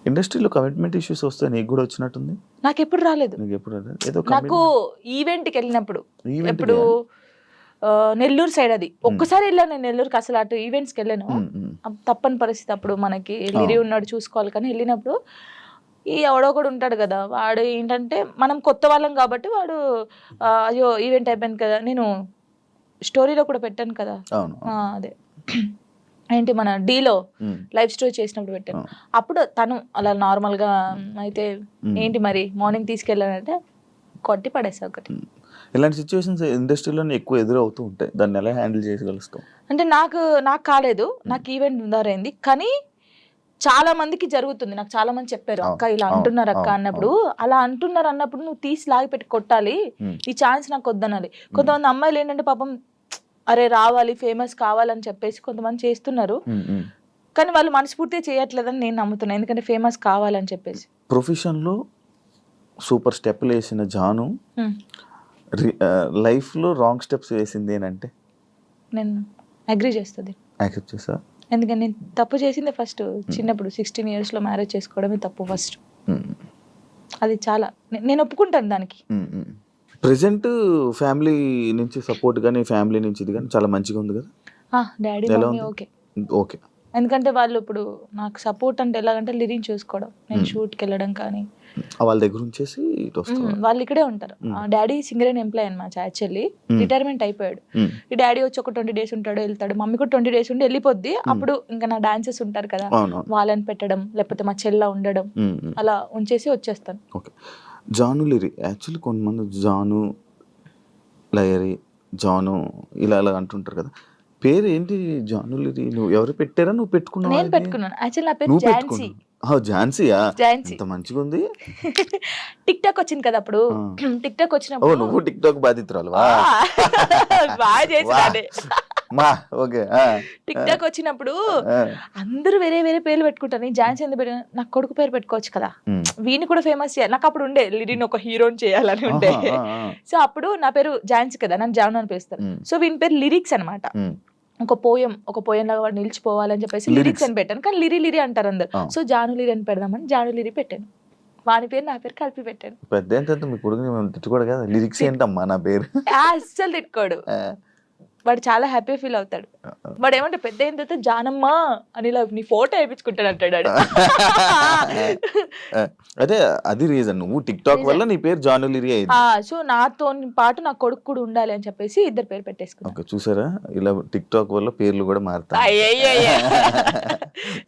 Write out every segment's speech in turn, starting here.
ఇండస్ట్రీలో commitment issues వస్తే నీకు కూడా వచ్చినట్టుంది. నాకు ఎప్పుడు రాలేదు. నీకు ఎప్పుడు ఏదో నాకు ఈవెంట్కి వెళ్ళినప్పుడు ఎప్పుడు నెల్లూరు సైడ్ అది ఒక్కసారి వెళ్ళాను నేను నెల్లూరుకి. అసలు అటు ఈవెంట్స్కి వెళ్ళాను, తప్పని పరిస్థితి అప్పుడు, మనకి లిరి ఉన్నాడు చూసుకోవాలి. కానీ వెళ్ళినప్పుడు ఈ ఎవడో కూడా ఉంటాడు కదా, వాడు ఏంటంటే మనం కొత్త వాళ్ళం కాబట్టి వాడు అయ్యో ఈవెంట్ అయిపోయింది కదా, నేను స్టోరీలో కూడా పెట్టాను కదా అదే ఏంటి మన డీలో లైవ్ స్టోరీ చేసినప్పుడు పెట్టాను. అప్పుడు తను అలా నార్మల్గా అయితే ఏంటి మరి మార్నింగ్ తీసుకెళ్ళానంటే కొట్టి పడేసా ఒకటి. ఇలాంటి సిచ్యువేషన్స్ ఇండస్ట్రీలో ఎక్కువ ఎదురవుతూ ఉంటాయి, దాన్ని ఎలా హ్యాండిల్ చేయగలుగుతాం? అంటే నాకు కాలేదు, నాకు ఈవెంట్ ఉందారైంది, కానీ చాలా మందికి జరుగుతుంది. నాకు చాలా మంది చెప్పారు అక్క ఇలా అంటున్నారు అక్క అన్నప్పుడు, అలా అంటున్నారు అన్నప్పుడు నువ్వు తీసి లాగి పెట్టి కొట్టాలి, ఈ ఛాన్స్ నాకు వద్దనాలి. కొంతమంది అమ్మాయిలు ఏంటంటే పాపం అరే రావాలి ఫేమస్ కావాలని చెప్పేసి కొంతమంది చేస్తున్నారు, కానీ వాళ్ళు మనస్ఫూర్తిగా చేయట్లేదని నేను నమ్ముతున్నాను, ఎందుకంటే ఫేమస్ కావాలని చెప్పేసి. ప్రొఫెషన్లో సూపర్ స్టెప్లు వేసిన జాను లైఫ్లో రాంగ్ స్టెప్స్ వేసింది ఏంటంటే నేను అగ్రీ చేస్తుంది. యాక్సెప్ట్ చేసా, ఎందుకంటే నేను తప్పు చేసిందే ఫస్ట్. చిన్నప్పుడు 16 yearsలో మ్యారేజ్ చేసుకోవడమే తప్పు ఫస్ట్. అది చాలా నేను ఒప్పుకుంటాను దానికి. ప్రెసెంట్ ఫ్యామిలీ నుంచి సపోర్ట్ కానీ ఫ్యామిలీ నుంచి ఇది కానీ చాలా మంచిగా ఉంది కదా? డాడీ మమ్మీ ఓకే ఓకే, ఎందుకంటే వాళ్ళు ఇప్పుడు నాకు సపోర్ట్ అంటే ఎలాగంటే లిరిక్ చూసుకోవడం, నేను షూట్కి వెళ్ళడం కానీ వాళ్ళ దగ్గర ఉంచేసి వాళ్ళు ఇక్కడే ఉంటారు. డాడీ సింగరేణి ఎంప్లాయ్ అనమాట, యాక్చువల్లీ రిటైర్మెంట్ అయిపోయాడు. ఈ డాడీ వచ్చి ఒక 20 days ఉంటాడు వెళ్తాడు, మమ్మీ కూడా 20 days ఉండి వెళ్ళిపోద్ది. అప్పుడు ఇంకా నా డాన్సెస్ ఉంటారు కదా వాళ్ళని పెట్టడం, లేకపోతే మా చెల్ల ఉండడం, అలా ఉంచేసి వచ్చేస్తాను. ఓకే, జాను లిరి యాక్చువల్లీ కొంతమంది జాను లయరి జాను ఇలా అలా అంటుంటారు కదా, పేరు ఏంటి జాను లిరి? నువ్వు ఎవరు పెట్టారా, నువ్వు పెట్టుకున్నావు? నేను పెట్టుకున్నాను. యాక్చువల్లీ నా పేరు ఝాన్సీ. ఝాన్సీయా? ఝాన్సీ అంత మంచిగా ఉంది. టిక్ టాక్ వచ్చింది కదా అప్పుడు, టిక్ టాక్ వచ్చినప్పుడు నువ్వు టిక్ టాక్ బాధితురాలు బాగా చేసాడే. ఓకే, టిక్ టాక్ వచ్చినప్పుడు అందరూ వేరే వేరే పేర్లు పెట్టుకుంటారు. నేను ఝాన్సీ ఎందుకు పెట్టాను, నాకు కొడుకు పేరు పెట్టుకోవచ్చు కదా, వీని కూడా ఫేమస్ చేయాలి. నాకు అప్పుడు ఉండే లిరిని ఒక హీరోని చేయాలని ఉండే. సో అప్పుడు నా పేరు ఝాన్సీ కదా, నన్ను జాను అని పిలుస్తారు. సో వీని పేరు లిరిక్స్ అనమాట. ఒక పోయం లాగా వాడు నిలిచిపోవాలని చెప్పేసి లిరిక్స్ అని పెట్టాను, కానీ లిరి అంటారు అందరు. సో జాను లిరి అని పెడదామని జాను లిరి పెట్టాను. వాని పేరు నా పేరు కలిపి పెట్టాను. పెద్ద ఎంత మీ కొడుకుని మేము తిట్టుకోడు కదా, లిరిక్స్ ఏంటమ్మా నా పేరు అస్సలు తిట్టుకోడు, వాడు చాలా హ్యాపీ ఫీల్ అవుతాడు. వాడు ఏమంటే పెద్ద అయిన తర్వాత జానమ్మా అని ఇలా నీ ఫోటో వేయించుకుంటాడు అంటాడు. అదే అది రీజన్, నువ్వు టిక్ టాక్ వల్ల నీ పేరు జాను లిరి అయింది. సో నాతో పాటు నా కొడుకు కూడా ఉండాలి అని చెప్పేసి ఇద్దరు పేరు పెట్టేసుకున్నాను. ఓకే, చూసారా ఇలా టిక్ టాక్ వల్ల పేర్లు కూడా మారుతాయి.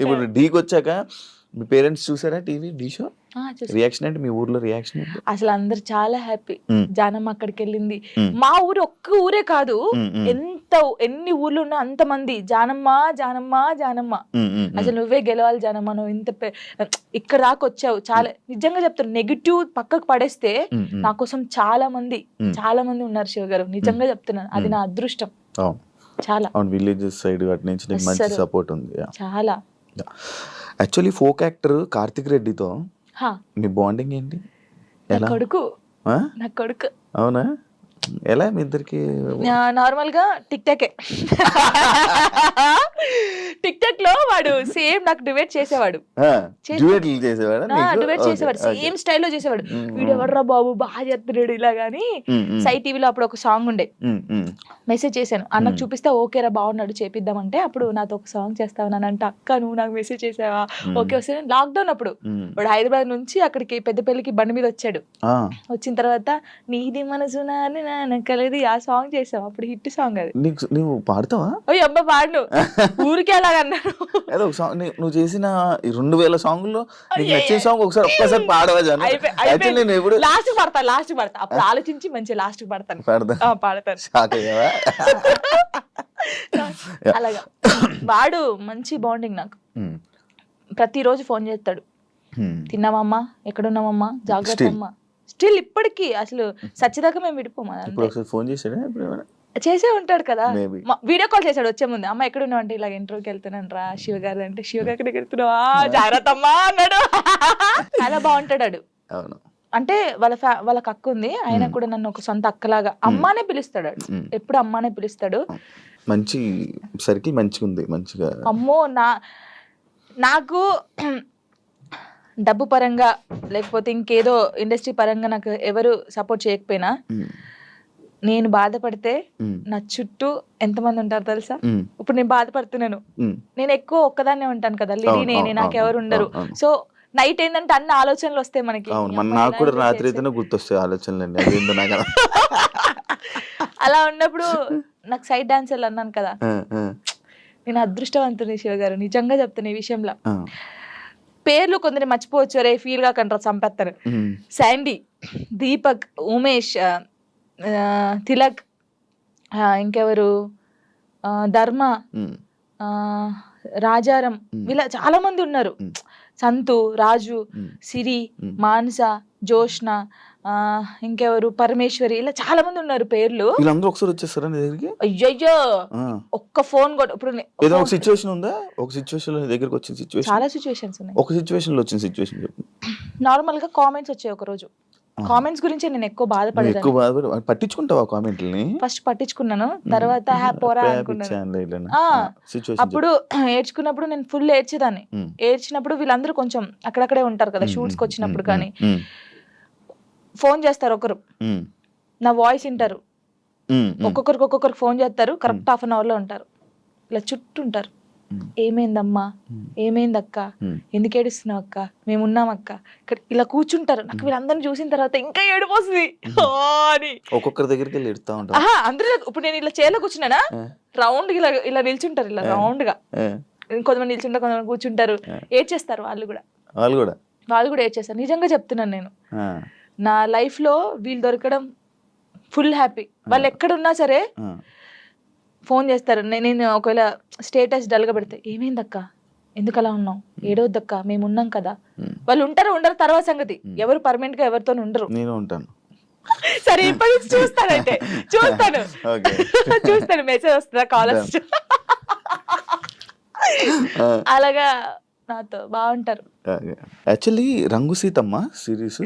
ఇప్పుడు డీకి వచ్చాక మీ పేరెంట్స్ చూసారా టీవీ డీ షో? రియాక్షన్ ఏంటి మీ ఊర్లో రియాక్షన్ ఏంటి? అసలు అందరు చాలా హ్యాపీ, జానమ్మ అక్కడికి వెళ్ళింది. మా ఊరు ఒక్క ఊరే కాదు, ఎన్ని ఊర్లు ఉన్నా అంత మంది జానమ్మ జానమ్మ జానమ్మ, అసలు నువ్వే గెలవాలి జానమ్మ, నువ్వు ఇంత ఇక్కడ దాకా వచ్చావు. చాలా నిజంగా చెప్తాను, నెగిటివ్ పక్కకు పడేస్తే నా కోసం చాలా మంది ఉన్నారు శివ గారు, నిజంగా చెప్తున్నాను. అది నా అదృష్టం. చాలా విలేజెస్ సైడ్ అటు నుంచి మంచి సపోర్ట్ ఉంది. చాలా. యాక్చువల్లీ ఫోక్ యాక్టర్ కార్తిక్ రెడ్డితో మీ బాండింగ్ ఏంటి? నా కొడుకు. అవునా, ఎలా మీ ఇద్దరికి? నార్మల్ గా టిక్ టాక్ లో వాడు సేమ్ నాకు డిబేట్ చేసేవాడు, సేమ్ స్టైల్లో చేసేవాడు. వీడు ఎవర్రా బాబు బాగా చేస్తున్నాడు ఇలా గానీ. సై టీవీలో అప్పుడు ఒక సాంగ్ ఉండే, మెసేజ్ చేశాను అన్నకు చూపిస్తే ఓకేరా బాగున్నాడు చేపిద్దామంటే, అప్పుడు నాతో ఒక సాంగ్ చేస్తావనంటే అక్క నువ్వు నాకు మెసేజ్ చేసావా, ఓకే వస్తే. లాక్డౌన్ అప్పుడు వాడు హైదరాబాద్ నుంచి అక్కడికి పెద్దపల్లికి బండి మీద వచ్చాడు. వచ్చిన తర్వాత నీది మనసు నానకలేదు ఆ సాంగ్ చేసావు, అప్పుడు హిట్ సాంగ్ అది. నువ్వు పాడతావా? ఓ అబ్బా పాడు, ఊరికే అలాగన్నాను. నువ్వు చేసిన 2000 సాంగుల్లో నచ్చిన సాంగ్ ఒక్కసారి పాడవా? లాస్ట్ పడతా అప్పుడు ఆలోచించి మంచి లాస్ట్ పడతాను. అలాగా వాడు మంచి బాండింగ్ నాకు. ప్రతిరోజు ఫోన్ చేస్తాడు, తిన్నామమ్మా, ఎక్కడున్నామమ్మా, జాగ్రత్త అమ్మా. స్టిల్ ఇప్పటికీ అసలు సచ్చిదాకా మేము విడిపోమా. ఫోన్ చేసే ఉంటాడు కదా, వీడియో కాల్ చేశాడు వచ్చే ముందు, అమ్మ ఎక్కడ ఉన్నావు అంటే ఇలాగ ఇంటర్వ్యూకి వెళ్తున్నాను రా శివ గారు అంటే, శివ గారికి వెళ్తున్నావా జాగ్రత్త అమ్మా అన్నాడు. చాలా బాగుంటాడు. అంటే వాళ్ళ అక్క ఉంది, ఆయన కూడా నన్ను ఒక సొంత అక్కలాగా అమ్మానే పిలుస్తాడు, ఎప్పుడు అమ్మానే పిలుస్తాడు. మంచి సర్కిల్ మంచిగా ఉంది, మంచిగా. అమ్మో నాకు డబ్బు పరంగా లేకపోతే ఇంకేదో ఇండస్ట్రీ పరంగా నాకు ఎవరు సపోర్ట్ చేయకపోయినా నేను బాధపడితే నా చుట్టూ ఎంతమంది ఉంటారు తెలుసా? ఇప్పుడు నేను బాధపడుతున్నాను, నేను ఎక్కువ ఒక్కదాన్నే ఉంటాను కదా, లిరి నేనే, నాకెవరు ఉండరు. సో నైట్ ఏంటంటే అన్ని ఆలోచనలు వస్తాయి మనకి. నాకు కూడా రాత్రి అయితేనే గుర్తొస్తాయి ఆలోచనలు. అలా ఉన్నప్పుడు నాకు సైడ్ డాన్సర్లు అన్నాను కదా, నేను అదృష్టవంతుని శివ గారు, నిజంగా చెప్తాను ఈ విషయంలో. పేర్లు కొందరు మర్చిపోవచ్చు, రే ఫీల్ గా కంటారు, చంపేస్తారు. శాండీ, దీపక్, ఉమేష్, తిలక్, ఇంకెవరు, ధర్మ, రాజారం, వీళ్ళ చాలా మంది ఉన్నారు. సంతు, రాజు, సిరి, మానస, జోష్న, ఇంకెవరు, పరమేశ్వరి, ఇలా చాలా మంది ఉన్నారు పేర్లు. ఒకసారి వచ్చేస్తారా నీ దగ్గరికి? అయ్యయ్యో, ఒక్క ఫోన్ కూడా. ఇప్పుడు ఏదో ఒక సిచ్యువేషన్ ఉందా? ఒక సిచ్యువేషన్ లో దగ్గరికి వచ్చిన సిచ్యువేషన్? చాలా సిచ్యువేషన్స్ ఉన్నాయి. ఒక సిచ్యువేషన్ లో వచ్చిన సిచ్యువేషన్ చెప్పు. నార్మల్ గా కామెంట్స్ వచ్చాయి ఒక రోజు. కామెంట్స్ గురించి నేను ఎక్కువ బాధపడేదాన్ని. పట్టించుకుంటావా కామెంట్లని? ఫస్ట్ పట్టించుకున్నాను, తర్వాత హ్యాపోరా అనుకున్నాను. అప్పుడు ఏడ్చుకున్నప్పుడు నేను ఫుల్ ఏడ్చేదాన్ని. ఏడ్చినప్పుడు వీళ్ళందరూ కొంచెం అక్కడక్కడే ఉంటారు కదా షూట్స్ కి వచ్చినప్పుడు, కానీ ఫోన్ చేస్తారు ఒకరు, నా వాయిస్ వింటారు, ఒక్కొక్కరికి ఫోన్ చేస్తారు, కరెక్ట్ హాఫ్ అన్ అవర్ లో ఉంటారు, ఇలా చుట్టూ ఉంటారు. ఏమైందమ్మా, ఏమైందక్క, ఎందుకు ఏడుస్తున్నావు అక్క, మేము ఉన్నాం అక్క, ఇక్కడ ఇలా కూర్చుంటారు. నాకు వీళ్ళందరినీ చూసిన తర్వాత ఇంకా ఏడుపు వస్తుంది అని ఒక్కొక్కరి దగ్గరికి వెళ్ళి ఎడుతా ఉంటారు. అందరూ ఇప్పుడు నేను ఇలా చైర్లో కూర్చున్నానా, రౌండ్ ఇలా ఇలా నిల్చుంటారు, ఇలా రౌండ్ గా కొంతమంది నిల్చుంటారు, కొంతమంది కూర్చుంటారు, ఏడ్చేస్తారు. వాళ్ళు కూడా ఏడ్చేస్తారు. నిజంగా చెప్తున్నాను, నేను నా లైఫ్ లో వీళ్ళు దొరకడం ఫుల్ హ్యాపీ. వాళ్ళు ఎక్కడున్నా సరే ఫోన్ చేస్తారు. నేను ఒకవేళ స్టేటస్ డల్గా పెడితే, ఏమైందక్క, ఎందుకు అలా ఉన్నావు, ఏడవద్దక్క, మేము ఉన్నాం కదా. వాళ్ళు ఉంటారు ఉండరు తర్వాత సంగతి, ఎవరు పర్మనెంట్ గా ఎవరితో ఉండరు. నేను ఉంటాను. సరే ఇప్పటి నుంచి చూస్తానైతే, చూస్తాను మెసేజ్ వస్తుందా, కాల్ వస్తుంది, అలాగా నాతో బాగుంటారు. యాక్చువల్లీ రంగు సీతమ్మ సిరీస్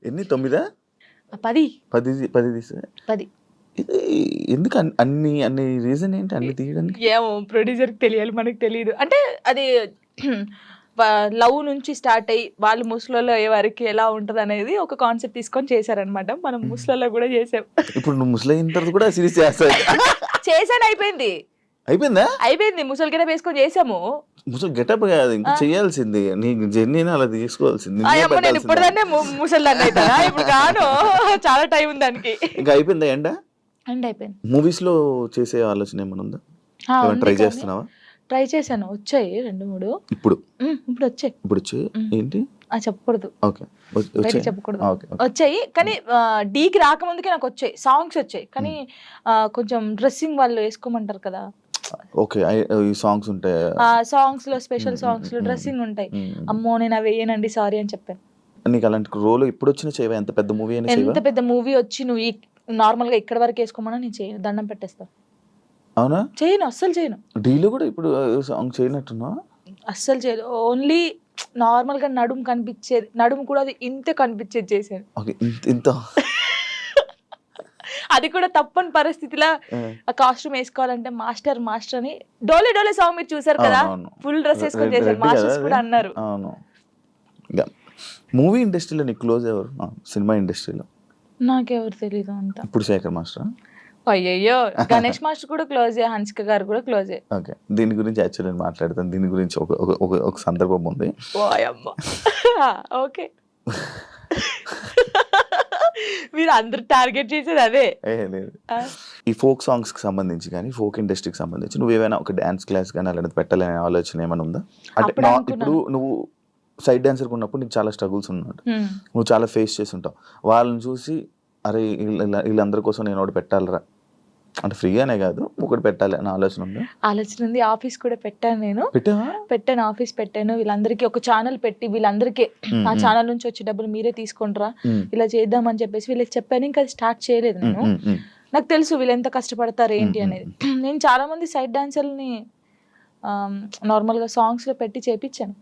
ఎన్ని 9? 10 ఎందుకు అన్ని రీజన్ ఏంటి అన్ని తీయడానికి? ఏమో ప్రొడ్యూసర్ కి తెలియాలి, మనకు తెలియదు. అంటే అది లవ్ నుంచి స్టార్ట్ అయ్యి వాళ్ళు ముసలిలో అయ్యే వారికి ఎలా ఉంటది అనేది ఒక కాన్సెప్ట్ తీసుకొని చేశారనమాట. మనం ముసలిలో కూడా చేసాం. ఇప్పుడు నువ్వు ముసలి అయిన తర్వాత కూడా సిరీస్ చేస్తావు? చేశాను, అయిపోయిందా? ముసలి గెటప్ వేసుకొని చేసాము. ముసలి గెటప్ కాదు, ఇంకా చేయాల్సింది నీ జర్నీని అలా తీసుకోవాల్సింది. నేను ఇప్పుడుదాన్నే ముసలి అవుతా, ఇప్పుడు కాను, చాలా టైం ఉంది దానికి. ఇంకా అయిపోయిందా? అయిపోయింది. మూవీస్ లో చేసే ఆలోచన ఏమైనా ఉందా? ట్రై చేస్తున్నావా? ట్రై చేశాను, వచ్చాయి 2-3. ఇప్పుడు వచ్చాయి. ఏంటి చెప్పకూడదు, చెప్పకూడదు. Okay. వచ్చాయి కానీ డీకి రాకముందుకే నాకు వచ్చాయి, సాంగ్స్ వచ్చాయి. కానీ కొంచెం డ్రెస్సింగ్ వాళ్ళు వేసుకోమంటారు కదా, ఓకే, ఈ సాంగ్స్ ఉంటాయి, సాంగ్స్ లో స్పెషల్ సాంగ్స్ లో డ్రెస్సింగ్ ఉంటాయి. అమ్మో నేను అవి వేయనండి, సారీ అని చెప్పాను. నీకు అలాంటి రోల్ ఇప్పుడు వచ్చిన చేయవా? ఎంత పెద్ద మూవీ అయినా ఎంత పెద్ద మూవీ వచ్చి నువ్వు నార్మల్ గా ఇక్కడ వరకు వేసుకోమన్నా నేను చేయను, దండం పెట్టేస్తా. అవునా? చేయను, అస్సలు చేయను. డీలో కూడా ఇప్పుడు సాంగ్ చేయనట్టున్నా? అస్సలు చేయదు. ఓన్లీ నార్మల్ గా నడుము కనిపించేది, నడుము కూడా అది ఇంత కనిపించేది చేశాను. ఇంత అది కూడా తప్పని పరిస్థితిలో ఆ కాస్ట్యూమ్ వేసుకోవాలంటే మాస్టర్ అని డోలే సాంగ్ మీరు చూసారు కదా, ఫుల్ డ్రెస్ వేసుకొని చేశారు, మాస్టర్స్ కూడా అన్నారు. మూవీ ఇండస్ట్రీలో నీకు క్లోజ్ ఎవరు? సినిమా ఇండస్ట్రీలో నాకెవరు తెలీదు అంత. ఇప్పుడు శేఖర్ మాస్టర్? అయ్యయ్యో, గణేష్ మాస్టర్ కూడా క్లోజే, హన్సిక గారు కూడా క్లోజే. ఓకే, దీని గురించి యాక్చువల్లీ నేను మాట్లాడతాను. దీని గురించి ఒక సందర్భం ఉంది. ఓకే, మీరు అందరు టార్గెట్ చేసేది అదే. లేదు, ఈ ఫోక్ సాంగ్స్ కి సంబంధించి కానీ ఫోక్ ఇండస్ట్రీకి సంబంధించి నువ్వు ఏమైనా ఒక డాన్స్ క్లాస్ కానీ అలాంటిది పెట్టాలనే ఆలోచన ఏమైనా ఉందా? అంటే ఇప్పుడు నువ్వు సైడ్ డాన్సర్ ఉన్నప్పుడు నీకు చాలా స్ట్రగుల్స్ ఉన్నాడు, నువ్వు చాలా ఫేస్ చేసి ఉంటావు. వాళ్ళని చూసి అరే వీళ్ళందరి కోసం నేను ఒకటి పెట్టాలరా, అంటే ఫ్రీగానే కాదు ఒకటి పెట్టాలి అని ఆలోచన ఉంది. ఆఫీస్ కూడా పెట్టాను, నేను పెట్టాను, ఆఫీస్ పెట్టాను. వీళ్ళందరికీ ఒక ఛానల్ పెట్టి వీళ్ళందరికీ ఆ ఛానల్ నుంచి వచ్చే డబ్బులు మీరే తీసుకుంటారా, ఇలా చేద్దామని చెప్పేసి వీళ్ళకి చెప్పాను. ఇంకా అది స్టార్ట్ చేయలేదు నేను. నాకు తెలుసు వీళ్ళు ఎంత కష్టపడతారు ఏంటి అనేది. నేను చాలా మంది సైడ్ డాన్సర్ని నార్మల్ గా సాంగ్స్ లో పెట్టి చేపించాను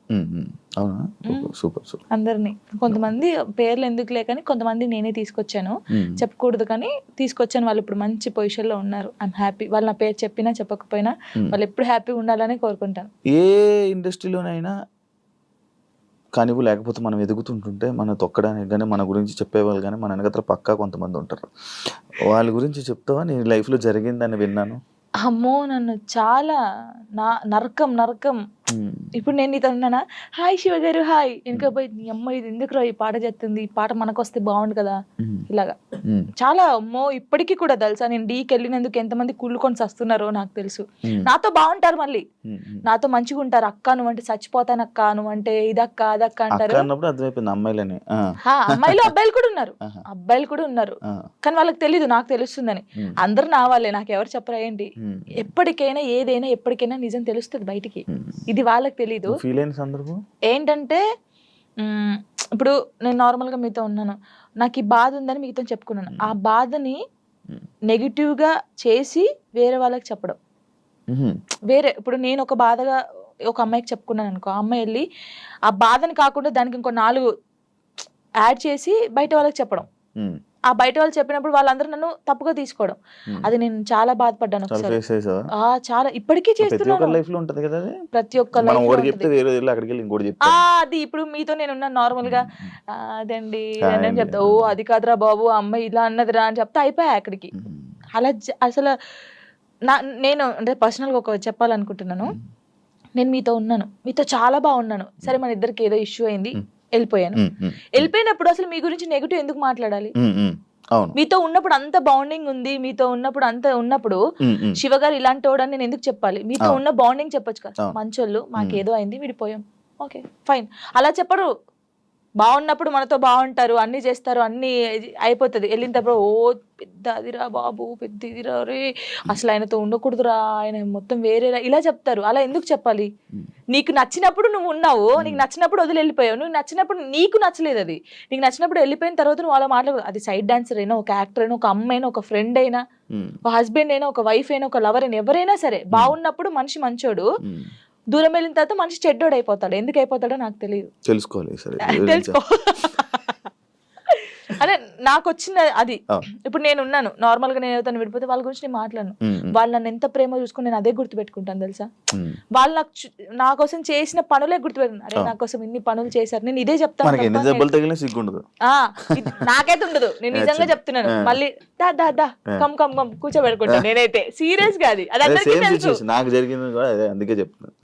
అందరినీ. కొంతమంది పేర్లు ఎందుకు లేకని కొంతమంది నేనే తీసుకొచ్చాను, చెప్పకూడదు కానీ తీసుకొచ్చాను. వాళ్ళు ఇప్పుడు మంచి పొజిషన్ లో ఉన్నారు. I'm happy. వాళ్ళు నా పేరు చెప్పినా చెప్పకపోయినా వాళ్ళు ఎప్పుడు హ్యాపీగా ఉండాలని కోరుకుంటాను. ఏ ఇండస్ట్రీలోనైనా కానివ్వు, లేకపోతే మనం ఎదుగుతుంటుంటే మన తొక్కడానికి కానీ మన గురించి చెప్పేవాళ్ళు కానీ మన వెనకతల పక్కా కొంతమంది ఉంటారు. వాళ్ళ గురించి చెప్తావా? నీ లైఫ్లో జరిగిందని విన్నాను. అమ్మో నన్ను చాలా నరకం. ఇప్పుడు నేను నీతో అన్నానా, హాయ్ శివ గారు హాయ్, ఇంకా పోయి నీ అమ్మ ఇది ఎందుకు ఈ పాట చేస్తుంది, ఈ పాట మనకు వస్తే బాగుండు కదా, ఇలాగా చాలా. అమ్మో ఇప్పటికీ కూడా తెలుసా, నేను డీకి వెళ్ళినందుకు ఎంతమంది కుళ్ళుకొని వస్తున్నారో నాకు తెలుసు. నాతో బాగుంటారు, మళ్ళీ నాతో మంచిగా ఉంటారు. అక్క నువ్వంటే చచ్చిపోతాను, అక్క నువ్వంటే ఇదక్క అదక్క అంటారు. అమ్మాయిలు అబ్బాయిలు కూడా ఉన్నారు, కానీ వాళ్ళకి తెలీదు, నాకు తెలుస్తుందని. అందరు నా వాళ్ళే, నాకు ఎవరు చెప్పరా ఏంటి. ఎప్పటికైనా ఏదైనా ఎప్పటికైనా నిజం తెలుస్తుంది బయటికి, ఇది వాళ్ళకి తెలీదు. ఏంటంటే ఇప్పుడు నేను నార్మల్ గా మీతో ఉన్నాను, నాకు ఈ బాధ ఉందని మీతో చెప్పుకున్నాను. ఆ బాధని నెగిటివ్ గా చేసి వేరే వాళ్ళకి చెప్పడం. వేరే ఇప్పుడు నేను ఒక బాధగా ఒక అమ్మాయికి చెప్పుకున్నాను అనుకో, ఆ అమ్మాయి వెళ్ళి ఆ బాధని కాకుండా దానికి ఇంకో 4 యాడ్ చేసి బయట వాళ్ళకి చెప్పడం. ఆ బయట వాళ్ళు చెప్పినప్పుడు వాళ్ళందరూ నన్ను తప్పుగా తీసుకోవడం, అది నేను చాలా బాధపడ్డాను ఒకసారి. చాలా ఇప్పటికీ చేస్తున్నాను, ప్రతి ఒక్క అది. ఇప్పుడు మీతో నేను ఉన్నాను నార్మల్ గా, అదండి అని చెప్తా, ఓ అది కాదురా బాబు అమ్మాయి ఇలా అన్నదిరా అని చెప్తా, అయిపోయా అక్కడికి. అలా అసలు నేను అంటే పర్సనల్గా ఒక చెప్పాలనుకుంటున్నాను, నేను మీతో ఉన్నాను, మీతో చాలా బాగున్నాను, సరే మన ఇద్దరికి ఏదో ఇష్యూ అయింది, వెళ్ళిపోయాను. వెళ్ళిపోయినప్పుడు అసలు మీ గురించి నెగిటివ్ ఎందుకు మాట్లాడాలి? మీతో ఉన్నప్పుడు అంత బాండింగ్ ఉంది, మీతో ఉన్నప్పుడు అంత ఉన్నప్పుడు శివ గారు ఇలాంటి వాడని నేను ఎందుకు చెప్పాలి? మీతో ఉన్న బాండింగ్ చెప్పొచ్చు కదా, మంచోళ్ళు మాకేదో అయింది విడిపోయాం, ఓకే ఫైన్. అలా చెప్పరు. బాగున్నప్పుడు మనతో బాగుంటారు, అన్ని చేస్తారు, అన్ని అయిపోతుంది. వెళ్ళినప్పుడు ఓ పెద్ద అదిరా బాబు, పెద్ద ఇదిరా రే, అసలు ఆయనతో ఉండకూడదురా, ఆయన మొత్తం వేరేరా, ఇలా చెప్తారు. అలా ఎందుకు చెప్పాలి? నీకు నచ్చినప్పుడు నువ్వు ఉన్నావు, నీకు నచ్చినప్పుడు వదిలి వెళ్ళిపోయావు. నువ్వు నచ్చినప్పుడు నీకు నచ్చలేదు, అది నీకు నచ్చినప్పుడు వెళ్ళిపోయిన తర్వాత నువ్వు అలా మాట్లాడదు. అది సైడ్ డాన్సర్ అయినా, ఒక యాక్టర్ అయినా, ఒక అమ్మాయి అయినా, ఒక ఫ్రెండ్ అయినా, ఒక హస్బెండ్ అయినా, ఒక వైఫ్ అయినా, ఒక లవర్ అయినా, ఎవరైనా సరే బాగున్నప్పుడు మనిషి మంచోడు, దూరం వెళ్ళిన తర్వాత మనిషి చెడ్డోడు అయిపోతాడు. ఎందుకు అయిపోతాడో నాకు తెలియదు, తెలుసుకో. అదే నాకు వచ్చిన అది. ఇప్పుడు నేను ఉన్నాను నార్మల్ గా, నేను ఎవరితో విడిపోతే వాళ్ళ గురించి నేను మాట్లాడను. వాళ్ళు నన్ను ఎంత ప్రేమ చూసుకుని నేను అదే గుర్తు పెట్టుకుంటాను తెలుసా. వాళ్ళు నా కోసం చేసిన పనులే గుర్తుపెట్టుకున్నాను. అరే నా కోసం ఇన్ని పనులు చేశారు, నేను ఇదే చెప్తాను. నాకైతే ఉండదు, నేను నిజంగా చెప్తున్నాను. మళ్ళీ దా కమ్ కూర్చోబెట్టుకుంటాను నేనైతే, సీరియస్ గా. అది అందరికీ తెలుసు. నాకు జరిగింది కూడా అందుకే చెప్తున్నాను.